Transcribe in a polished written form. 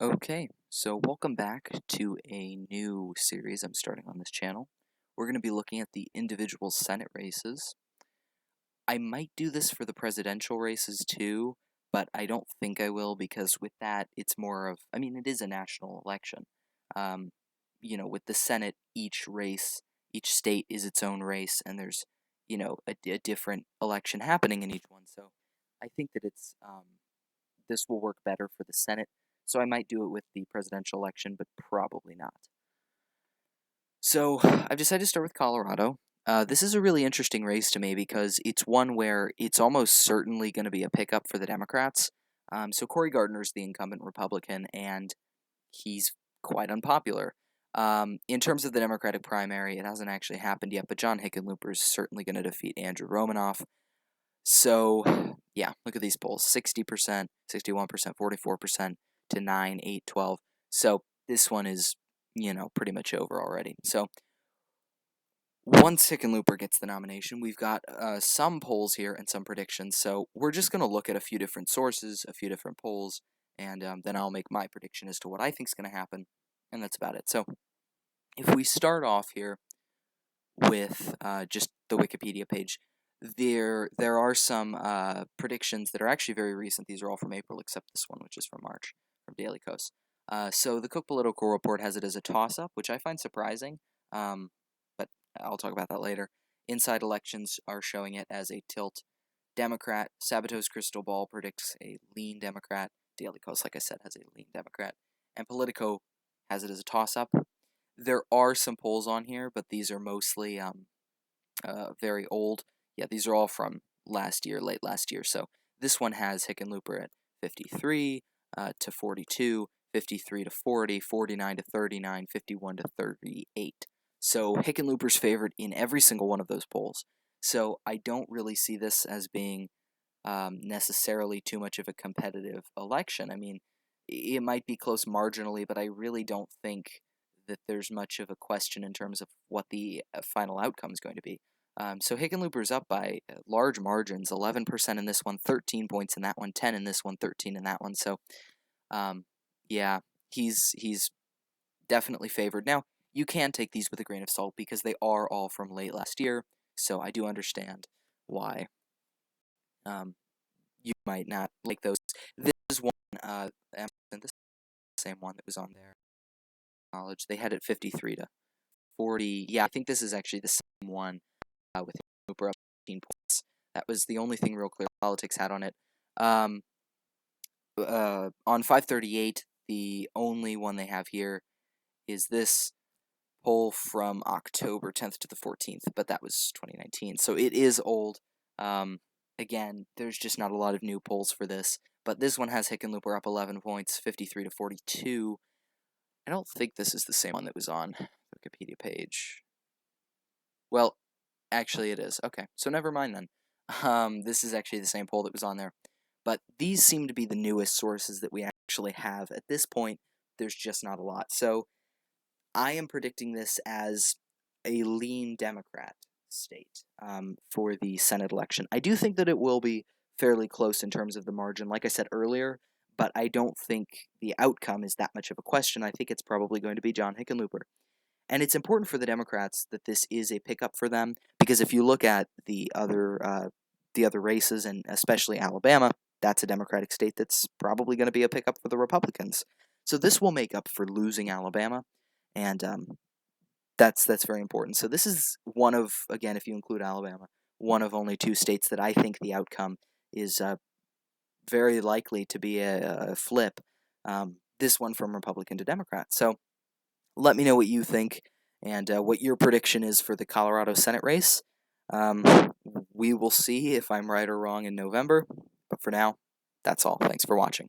Okay, so welcome back to a new series I'm starting on this channel. We're going to be looking at the individual Senate races. I might do this for the presidential races too, but I don't think I will because with that, it's more of, it is a national election. Um, with the Senate, each race, each state is its own race, and there's, a different election happening in each one. So I think that this will work better for the Senate, so I might do it with the presidential election, but probably not. So I've decided to start with Colorado. This is a really interesting race to me because it's one where it's almost certainly going to be a pickup for the Democrats. So Cory Gardner's the incumbent Republican, and he's quite unpopular. In terms of the Democratic primary, it hasn't actually happened yet, but John Hickenlooper is certainly going to defeat Andrew Romanoff. So, yeah, look at these polls 60%, 61%, 44% to 9, 8, 12. So, this one is, pretty much over already. So, once Hickenlooper gets the nomination, we've got some polls here and some predictions. So, we're just going to look at a few different sources, a few different polls, and then I'll make my prediction as to what I think is going to happen, and that's about it. So, if we start off here with just the Wikipedia page, there are some predictions that are actually very recent. These are all from April, except this one, which is from March, from Daily Kos. So the Cook Political Report has it as a toss-up, which I find surprising, but I'll talk about that later. Inside Elections are showing it as a tilt Democrat. Sabato's Crystal Ball predicts a lean Democrat. Daily Kos, like I said, has a lean Democrat. And Politico has it as a toss-up. There are some polls on here, but these are mostly very old. Yeah, these are all from last year, late last year. So this one has Hickenlooper at 53 to 42, 53 to 40, 49 to 39, 51 to 38. So Hickenlooper's favored in every single one of those polls. So I don't really see this as being necessarily too much of a competitive election. It might be close marginally, but I really don't think that there's much of a question in terms of what the final outcome is going to be. So Hickenlooper's up by large margins, 11% in this one, 13 points in that one, 10 in this one, 13 in that one. So, yeah, he's definitely favored. Now, you can take these with a grain of salt because they are all from late last year, so I do understand why you might not like those. This is one, this is the same one that was on their knowledge. They had it 53 to 40. Yeah, I think this is actually the same one with Hooper up 15 points. That was the only thing Real Clear Politics had on it. On 538, the only one they have here is this poll from October 10th to the 14th, but that was 2019, so it is old. Again, there's just not a lot of new polls for this, but this one has Hickenlooper up 11 points, 53 to 42. I don't think this is the same one that was on the Wikipedia page. Well, actually it is. Okay, so never mind then. This is actually the same poll that was on there. But these seem to be the newest sources that we actually have. At this point, there's just not a lot. So I am predicting this as a lean Democrat state for the Senate election. I do think that it will be fairly close in terms of the margin, like I said earlier, but I don't think the outcome is that much of a question. I think it's probably going to be John Hickenlooper. And it's important for the Democrats that this is a pickup for them, because if you look at the other races, and especially Alabama, that's a Democratic state that's probably going to be a pickup for the Republicans. So this will make up for losing Alabama, and that's very important. So this is one of, again, if you include Alabama, one of only two states that I think the outcome is very likely to be a flip. This one from Republican to Democrat. So let me know what you think and what your prediction is for the Colorado Senate race. We will see if I'm right or wrong in November, but for now, that's all. Thanks for watching.